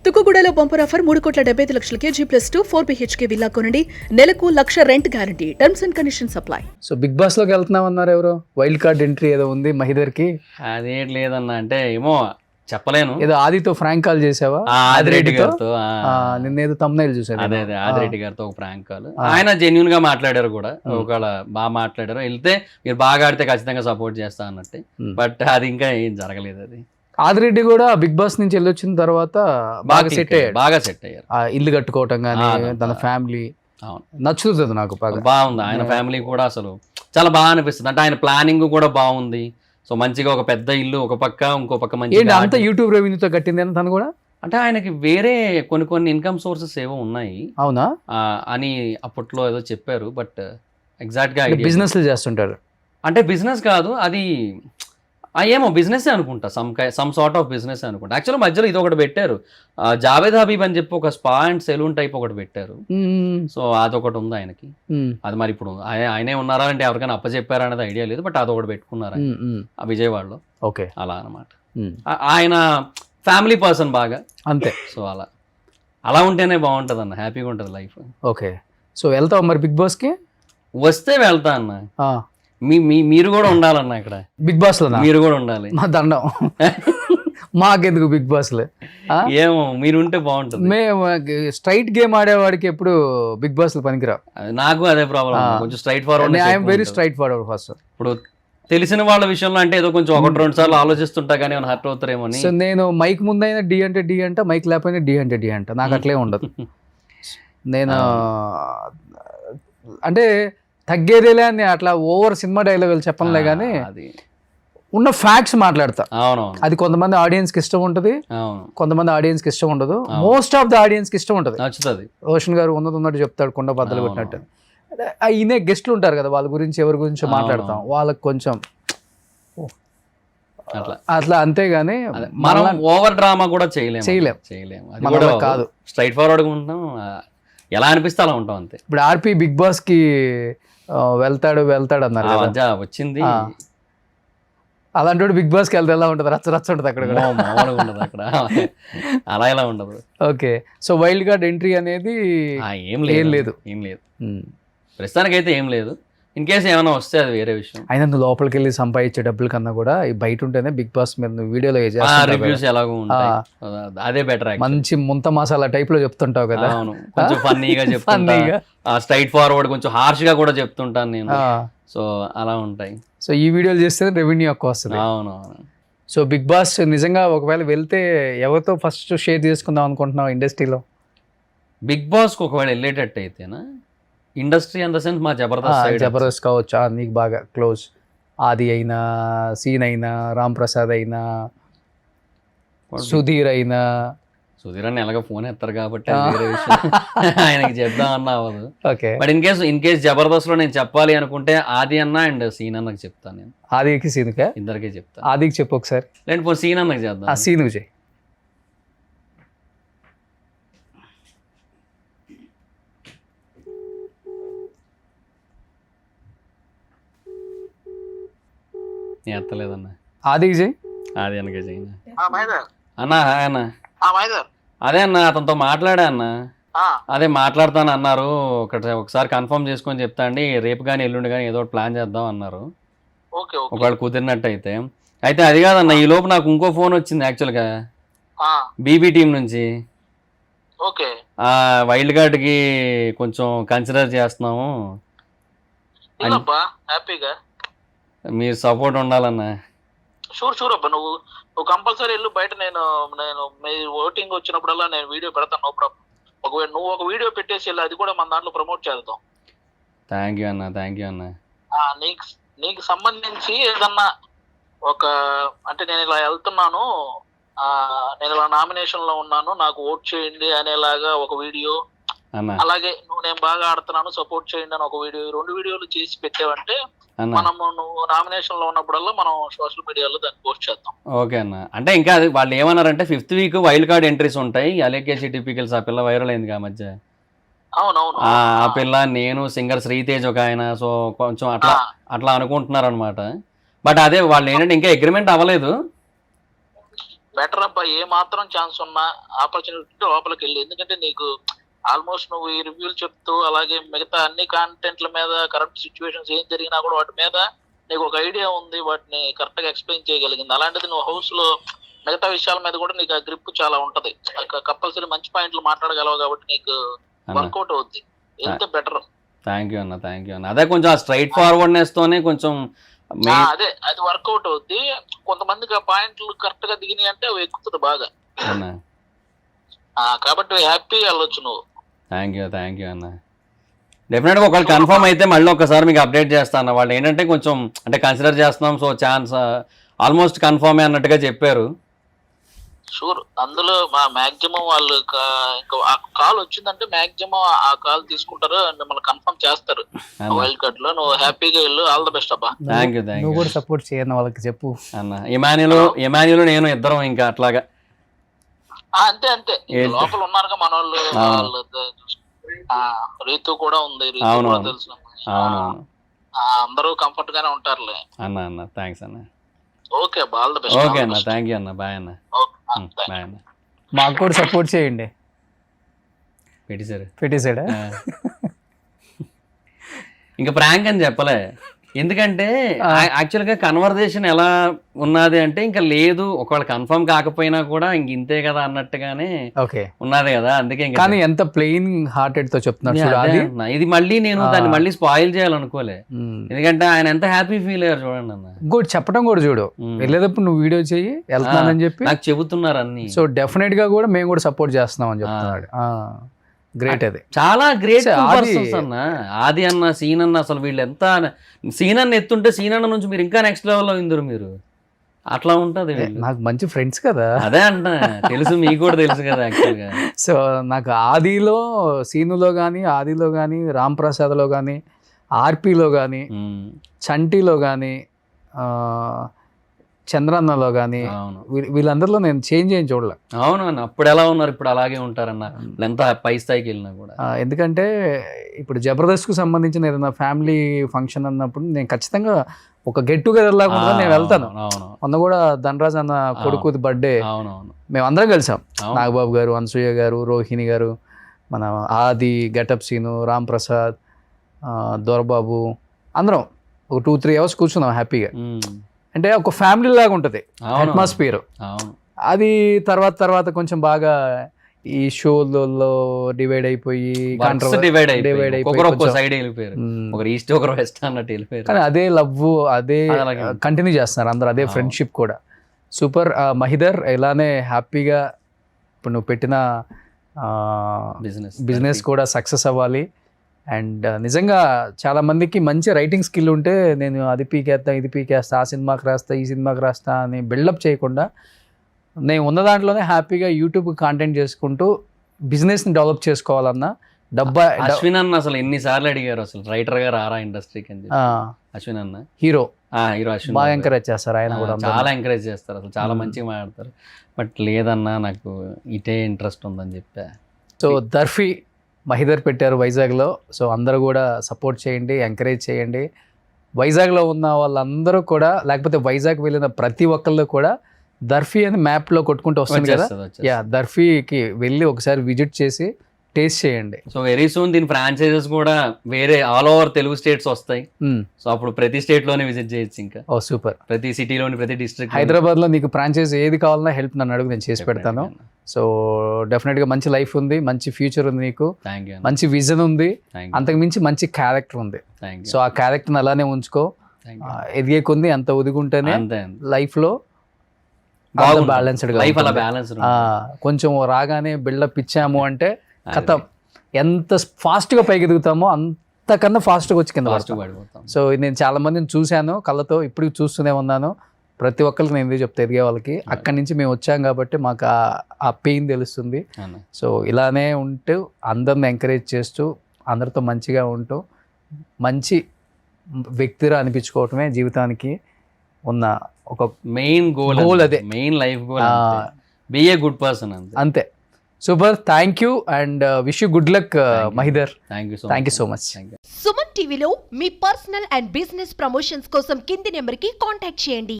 తుక్కుగూడలో bumper offer 3,75,00,000 G+2 4 BHK villa కొనండి. నెలకు 1,00,000 rent guarantee. Terms and conditions apply. So big boss లోకి వెళ్తున్నాం అన్నారు ఎవరు, వైల్డ్ కార్డ్ ఎంట్రీ ఏదో ఉంది మహిదర్ కి. అదేం లేదన్న, అంటే ఏమో చెప్పలేను. ఏదో ఆదితో ఫ్రాంక్ కాల్ చేసావా? ఆదిరెడ్డి గారితో నిన్నేదో తమ్నైల్ చూసాను. అదే ఆదిరెడ్డి గారితో ఒక ప్రాంక్ కాల్. ఆయన జెన్యున్ గా మాట్లాడారు కూడా, ఒకవేళ బాగా మాట్లాడారు. వెళ్తే మీరు బాగా ఆడితే ఖచ్చితంగా సపోర్ట్ చేస్తా అన్నట్టు. బట్ అది ఇంకా ఏం జరగలేదు. అది ఆదిరెడ్డి కూడా బిగ్ బాస్ నుంచి వెళ్ళొచ్చిన తర్వాత బాగా సెట్ అయ్యారు. ఇల్లు కట్టుకోవటం కానీ తన ఫ్యామిలీ నచ్చుతుంది నాకు బాగుంది. ఆయన ఫ్యామిలీ కూడా అసలు చాలా బాగా అనిపిస్తుంది. అంటే ఆయన ప్లానింగ్ కూడా బాగుంది. సో మంచిగా ఒక పెద్ద ఇల్లు ఒక పక్క, ఇంకో పక్క మంచి అంతా యూట్యూబ్ రెవెన్యూతో కట్టింది అని తను కూడా. అంటే ఆయనకి వేరే కొన్ని ఇన్కమ్ సోర్సెస్ ఏవో ఉన్నాయి, అవునా అని అప్పట్లో ఏదో చెప్పారు. బట్ ఎగ్జాక్ట్ గా బిజినెస్ చేస్తుంటారు. అంటే బిజినెస్ కాదు అది, ఏమో బిజినెస్ అనుకుంటా, సమ్ సార్ట్ ఆఫ్ బిజినెస్ అనుకుంటా. యాక్చువల్గా మధ్యలో ఇది ఒకటి పెట్టారు, జావేద్ హబీబ్ అని చెప్పి ఒక స్పా అండ్ సెలూన్ టైప్ ఒకటి పెట్టారు. సో అదొకటి ఉంది ఆయనకి. అది మరి ఇప్పుడు ఆయనే ఉన్నారా అంటే ఎవరికైనా అప్పచెప్పారా అనేది ఐడియా లేదు. బట్ అదొకటి పెట్టుకున్నారు ఆ విజయవాడలో. ఓకే, అలా అనమాట. ఆయన ఫ్యామిలీ పర్సన్ బాగా, అంతే. సో అలా ఉంటేనే బాగుంటది అన్న, హ్యాపీగా ఉంటుంది లైఫ్. ఓకే, సో వెళ్తావు మరి బిగ్ బాస్ కి? వస్తే వెళ్తా అన్న. మీరు కూడా ఉండాలన్న ఇక్కడ బిగ్ బాస్ లో. మీరు కూడా ఉండాలి. మా దండం మాకెందుకు బిగ్ బాస్ లో? ఏమో మీరు ఉంటే బాగుంటుంది. మేము స్ట్రైట్ గేమ్ ఆడేవాడికి ఎప్పుడు బిగ్ బాస్ లో పనికిరావు. నాకు అదే ప్రాబ్లం. కొంచెం straight forward. I'm very straight forward first. ఇప్పుడు తెలిసిన వాళ్ళ విషయంలో అంటే ఏదో కొంచెం 1-2 సార్లు ఆలోచిస్తుంటా కానీ ఏమైనా హర్ట్ అవుతారేమో. సో నేను మైక్ ముందైనా డి అంటే డి అంట, మైక్ లేకపోయినా డి అంటే డి అంట. నాకు అట్లే ఉండదు. నేను అంటే తగ్గేదేలే అని అట్లా ఓవర్ సినిమా డైలాగులు చెప్పనులే కానీ ఉన్న ఫ్యాక్ట్స్ మాట్లాడతా. అది కొంతమంది ఆడియన్స్ కి ఇష్టం ఉంటుంది, కొంతమంది ఆడియన్స్ కి ఇష్టం ఉండదు. మోస్ట్ ఆఫ్ ద ఆడియన్స్ కి ఇష్టం ఉంటుంది. రోషన్ గారు ఉన్నట్టు చెప్తాడు, కొండ బద్దలు కొట్టినట్టు. ఈయనే గెస్ట్లు ఉంటారు కదా, వాళ్ళ గురించి ఎవరి గురించి మాట్లాడతాం, వాళ్ళకి కొంచెం అట్లా. అంతేగాని మనం ఓవర్ డ్రామా కూడా చేయలేము. కాదు, స్ట్రైట్ ఫార్వర్డ్ గా ఉంటాం, ఎలా అనిపిస్తే అలా ఉంటాం అంతే. ఇప్పుడు ఆర్పి బిగ్ బాస్ కి వెళ్తాడు అన్నారు వచ్చింది. అలాంటి బిగ్ బాస్ కి వెళ్తే ఎలా ఉంటుంది? రచ్చ ఉంటుంది అక్కడ. అక్కడ అలా ఎలా ఉండదు. Okay, so wild card entry అనేది ఏం లేదు. ప్రస్తుతానికి అయితే ఏం లేదు. ఇన్ కేసు ఏమైనా వస్తే అది వేరే విషయం. అయినా నువ్వు లోపలికి వెళ్ళి సంపాదించే డబ్బుల కన్నా కూడా బయట ఉంటేనే బిగ్ బాస్ మీద నువ్వు వీడియోలో రివ్యూస్ ఎలాగో అదే బెటర్. మంచి ముంత మసాలా టైప్ లో చెప్తుంటావు కదా. కొంచెం ఫన్నీగా చెప్తాను, స్ట్రైట్ ఫార్వర్డ్, కొంచెం హార్ష్ గా కూడా చెప్తుంటాను నేను. సో అలా ఉంటాయి. సో ఈ వీడియోలు చేస్తే రెవెన్యూ ఎక్కువ వస్తుంది. అవునవును. సో బిగ్ బాస్ నిజంగా ఒకవేళ వెళ్తే ఎవరితో ఫస్ట్ షేర్ చేసుకుందాం అనుకుంటున్నావు ఇండస్ట్రీలో? బిగ్ బాస్ కి ఒకవేళ వెళ్ళేటట్టు అయితేనా, ఇండస్ట్రీ ఇన్ ద సెన్స్ మా జబర్దస్త్ కావచ్చు, నీకు బాగా క్లోజ్ ఆది అయినా, సీన్ అయినా, రామ్ ప్రసాద్ అయినా, సుధీర్ అయినా. సుధీర్ అని ఎలాగో ఫోన్ ఎత్తారు కాబట్టి వేరే విషయం, ఆయనకి చెప్దాం అన్న అవ్వదు. Okay, but in case Jabardasth లో నేను చెప్పాలి అనుకుంటే ఆది అన్న అండ్ సీన్ అన్నకి చెప్తాను నేను. ఆదికి సీన్కా? ఇద్దరికే చెప్తాను. ఆదికి చెప్పు ఒకసారి, లేదంటే సీన్ అన్నకి చేద్దాం. సీన్కు చెయ్యి. నేను ఎత్తలేదన్న. ఆదికి చెయ్యి. ఆది అన్నకే చెయ్యి అన్న. హాయ్ అన్న. అదే అన్న, అతనితో మాట్లాడా అన్న. అదే మాట్లాడతాను అన్నారు. ఒకసారి కన్ఫర్మ్ చేసుకొని చెప్తా అండి, రేపు కానీ ఎల్లుండి కానీ ఏదో ప్లాన్ చేద్దాం అన్నారు, ఒకవేళ కుదిరినట్టు అయితే. అయితే అది కాదన్న, ఈ లోపు నాకు ఇంకో ఫోన్ వచ్చింది యాక్చువల్గా బీబీ టీం నుంచి. వైల్డ్ కార్డ్ కి కొంచెం కన్సిడర్ చేస్తున్నాము, మీరు సపోర్ట్ ఉండాలన్నా. షూర్ అబ్బా, నువ్వు కంపల్సరీ వెళ్ళు బయట. నేను మీ ఓటింగ్ వచ్చినప్పుడల్లా నేను వీడియో పెడతాను, నో ప్రాబ్లం. ఒకవేళ నువ్వు ఒక వీడియో పెట్టేసి వెళ్ళి అది కూడా మన దాంట్లో ప్రమోట్ చేద్దాం. థ్యాంక్ యూ అన్న. నీకు సంబంధించి ఏదన్నా అంటే నేను ఇలా వెళ్తున్నాను, నేను ఇలా నామినేషన్ లో ఉన్నాను, నాకు ఓట్ చేయండి అనేలాగా ఒక వీడియో, అలాగే నేను బాగా ఆడుతున్నాను సపోర్ట్ చేయండి అని ఒక వీడియో, 2 వీడియోలు చేసి పెట్టావంటే మనము నువ్వు నామినేషన్ లో ఉన్నప్పుడల్లా మనం సోషల్ మీడియాలో దాన్ని పోస్ట్ చేద్దాం. ఓకే అన్న. అంటే ఇంకా అది వాళ్ళు ఏమన్నారంటే 5th week wild card entries ఉంటాయి. అలేకేసి టిపికల్స్ ఆ పిల్ల వైరల్ అయింది ఆ మధ్య. అవునవును. ఆ పిల్ల, నేను, సింగర్ శ్రీతేజ్ ఒక ఆయన. సో కొంచెం అట్లా అనుకుంటున్నారు అనమాట. బట్ అదే వాళ్ళు ఏంటంటే ఇంకా అగ్రిమెంట్ అవ్వలేదు. బెటర్ అబ్బా, ఏ మాత్రం ఛాన్స్ ఉన్నా ఆపర్చునిటీ లోపలికి వెళ్ళి. ఎందుకంటే నీకు ఆల్మోస్ట్ నువ్వు ఈ రివ్యూలు చెప్తూ అలాగే మిగతా అన్ని కాంటెంట్ల మీద కరెక్ట్ సిచ్యువేషన్స్ ఏం జరిగినా కూడా వాటి మీద నీకు ఒక ఐడియా ఉంది, వాటిని కరెక్ట్ గా ఎక్స్ప్లెయిన్ చేయగలిగింది. అలాంటిది నువ్వు హౌస్ లో మిగతా విషయాల మీద కూడా నీకు ఆ గ్రిప్ చాలా ఉంటది, కంపల్సరీ మంచి పాయింట్లు మాట్లాడగలవు కాబట్టి నీకు వర్కౌట్ అవుద్ది. ఎంత బెటర్. థ్యాంక్ యూ అన్న. అదే కొంచెం ఆ స్ట్రైట్ ఫార్వర్డ్నెస్ తోనే కొంచెం అదే అది వర్కౌట్ అవుద్ది. కొంతమందికి ఆ పాయింట్లు కరెక్ట్ గా దిగినాయి అంటే అవి ఎక్కుతుంది బాగా. కాబట్టి హ్యాపీగా వెళ్ళొచ్చు నువ్వు. థ్యాంక్ యూ అన్న. డెఫినెట్గా ఒకవేళ కన్ఫర్మ్ అయితే మళ్ళీ ఒకసారి మీకు అప్డేట్ చేస్తాను. వాళ్ళు ఏంటంటే కొంచెం అంటే కన్సిడర్ చేస్తున్నాం, సో ఛాన్స్ ఆల్మోస్ట్ కన్ఫర్మే అన్నట్టుగా చెప్పారు. షూర్, అందులో మా మాక్సిమం వాళ్ళు ఇంకా ఆ కాల్ వచ్చిందంటే మాక్సిమం ఆ కాల్ తీసుకుంటారు, మిమ్మల్ని కన్ఫర్మ్ చేస్తారు వైల్డ్ కార్డ్ లో. నువ్వు హ్యాపీగా వెళ్ళు. ఆల్ ద బెస్ట్ అబ్బా. Thank you. నువ్వు కూడా సపోర్ట్ చేయను వాళ్ళకి చెప్పు అన్న. ఇమాన్యులు నేను ఇద్దరం ఇంకా అట్లాగా అంతే లోపల ఉన్నారుగా మన వాళ్ళు. రీతు కూడా ఉంది, తెలుసు. అందరూ కంఫర్ట్ గానే ఉంటారులే అన్న. థ్యాంక్స్ అన్న. ఓకే అబ్బా, ఆల్ ద బెస్ట్. ఓకే అన్న, థ్యాంక్ యూ అన్న. బాయ్ అన్న. బాయ్ అన్న. మాకు కూడా సపోర్ట్ చేయండి. పెట్టేశాడా? ఇంకా ప్రాంక్ అని చెప్పలే, ఎందుకంటే యాక్చువల్గా కన్వర్జేషన్ ఎలా ఉన్నది అంటే ఇంకా లేదు, ఒకవేళ కన్ఫర్మ్ కాకపోయినా కూడా ఇంక ఇంతే కదా అన్నట్టుగానే ఉన్నది కదా. అందుకే కానీ ఎంత ప్లెయిన్ హార్టెడ్ తో చెప్తున్నారు. ఇది మళ్ళీ నేను దాన్ని మళ్ళీ స్పాయిల్ చేయాలనుకోలే, ఎందుకంటే ఆయన ఎంత హ్యాపీ ఫీల్ అయ్యారు చూడండి అన్న. ఇంకోటి చెప్పడం కూడా చూడు, వెళ్ళేటప్పుడు నువ్వు వీడియో చెయ్యి వెళ్తానని చెప్పి నాకు చెబుతున్నారు అన్ని. సో డెఫినెట్ గా కూడా మేము కూడా సపోర్ట్ చేస్తున్నాం అని చెప్తున్నాడు. గ్రేట్, అది చాలా గ్రేట్ అన్న. ఆది అన్న, సీన్ అన్న, అసలు వీళ్ళు ఎంత సీన్ అన్న ఎత్తుంటే సీన్ అన్న నుంచి మీరు ఇంకా నెక్స్ట్ లెవెల్లో ఇందరు మీరు, అట్లా ఉంటది. నాకు మంచి ఫ్రెండ్స్ కదా, అదే అంట, తెలుసు, మీకు కూడా తెలుసు కదా యాక్చువల్గా. సో నాకు ఆదిలో, సీనులో కానీ, ఆదిలో కానీ, రామ్ ప్రసాద్లో కానీ, ఆర్పీలో కానీ, చంటిలో కానీ, చంద్రన్నలో కానీ, వీళ్ళందరిలో నేను చేంజ్ అయ్యి చూడలే. అవును అన్న, అప్పుడు ఎలా ఉన్నారు ఇప్పుడు అలాగే ఉంటారన్న, ఎంత పై స్థాయికి వెళ్ళినా కూడా. ఎందుకంటే ఇప్పుడు జబర్దస్త్కు సంబంధించిన ఏదైనా ఫ్యామిలీ ఫంక్షన్ అన్నప్పుడు నేను ఖచ్చితంగా ఒక గెట్ టుగెదర్ లాగా నేను వెళ్తాను. మొన్న కూడా ధనరాజ్ అన్న కొడుకుది బర్త్డే మేము అందరం కలిసాం. నాగబాబు గారు, అనసూయ గారు, రోహిణి గారు, మన ఆది, గెటప్ సీను, రామ్ ప్రసాద్, దొరబాబు, అందరం ఒక 2-3 hours కూర్చున్నాం హ్యాపీగా. అంటే ఒక ఫ్యామిలీ లాగా ఉంటుంది అట్మాస్ఫియర్. అది తర్వాత కొంచెం బాగా ఈ షోలలో డివైడ్ అయిపోయి కానీ అదే లవ్, అదే కంటిన్యూ చేస్తున్నారు అందరు, అదే ఫ్రెండ్షిప్ కూడా. సూపర్. మహిదర్, ఇలానే హ్యాపీగా ఇప్పుడు నువ్వు పెట్టిన బిజినెస్ కూడా సక్సెస్ అవ్వాలి. అండ్ నిజంగా చాలా మందికి మంచి రైటింగ్ స్కిల్ ఉంటే నేను అది పీకేస్తా, ఇది పీకేస్తా, ఆ సినిమాకి రాస్తా, ఈ సినిమాకి రాస్తా అని బిల్డప్ చేయకుండా నేను ఉన్న దాంట్లోనే హ్యాపీగా యూట్యూబ్ కాంటెంట్ చేసుకుంటూ బిజినెస్ని డెవలప్ చేసుకోవాలన్నా అశ్విన్ అన్న అసలు ఎన్నిసార్లు అడిగారు అసలు రైటర్ గా రారా ఇండస్ట్రీకి అని. అశ్విన్ అన్న హీరో అశ్విన్ బాగా ఎంకరేజ్ చేస్తారు, ఆయన కూడా చాలా ఎంకరేజ్ చేస్తారు, అసలు చాలా మంచిగా మాట్లాడతారు. బట్ లేదన్నా నాకు ఇటే ఇంట్రెస్ట్ ఉందని చెప్పా. సో దర్ఫీ మహిదర్ పెట్టారు వైజాగ్లో. సో అందరూ కూడా సపోర్ట్ చేయండి, ఎంకరేజ్ చేయండి. వైజాగ్లో ఉన్న వాళ్ళందరూ కూడా, లేకపోతే వైజాగ్ వెళ్ళిన ప్రతి ఒక్కళ్ళు కూడా దర్ఫీ అని మ్యాప్లో కొట్టుకుంటూ వస్తుంది కదా, దర్ఫీకి వెళ్ళి ఒకసారి విజిట్ చేసి టేస్ట్ చేయండి. సో వెరీ సూన్ దీని ఫ్రాంచైజెస్ కూడా వేరే ఆల్ ఓవర్ తెలుగు స్టేట్స్ వస్తాయి. సో అప్పుడు ప్రతి స్టేట్ లోనే విజిట్ చేయొచ్చు. ఇంకా సూపర్. ప్రతి సిటీలోని, ప్రతి డిస్ట్రిక్ట్. హైదరాబాద్ లో నీకు ఫ్రాంచైజ్ ఏది కావాలన్నా హెల్ప్ నన్ను అడుగు, నేను చేసి పెడతాను. సో డెఫినెట్ గా మంచి లైఫ్ ఉంది, మంచి ఫ్యూచర్ ఉంది నీకు, మంచి విజన్ ఉంది, అంతకు మించి మంచి క్యారెక్టర్ ఉంది. సో ఆ క్యారెక్టర్ అలానే ఉంచుకో. ఎదిగే కొంది అంత ఒదిగుంటేనే లైఫ్ లో బ్యాలెన్స్డ్ గా. కొంచెం రాగానే బిల్డప్ ఇచ్చాము అంటే కథ ఎంత ఫాస్ట్గా పైకి ఎదుగుతామో అంతకన్నా ఫాస్ట్గా వచ్చి కింద పడిపోతాం. సో నేను చాలా మందిని చూశాను కళ్ళతో, ఇప్పుడు చూస్తూనే ఉన్నాను. ప్రతి ఒక్కరికి నేను చెప్తే ఎదిగే వాళ్ళకి అక్కడి నుంచి మేము వచ్చాం కాబట్టి మాకు ఆ పెయిన్ తెలుస్తుంది. సో ఇలానే ఉంటూ అందరిని ఎంకరేజ్ చేస్తూ అందరితో మంచిగా ఉంటూ మంచి వ్యక్తిగా అనిపించుకోవటమే జీవితానికి ఉన్న ఒక మెయిన్ గోల్. అదే main life goal, be a good person, అంతే. Super, thank you and wish you good luck Mahidhar. Thank you so much. Suman టీవీలో మీ పర్సనల్ అండ్ బిజినెస్ ప్రమోషన్స్ కోసం కింది నెంబర్కి కాంటాక్ట్ చేయండి.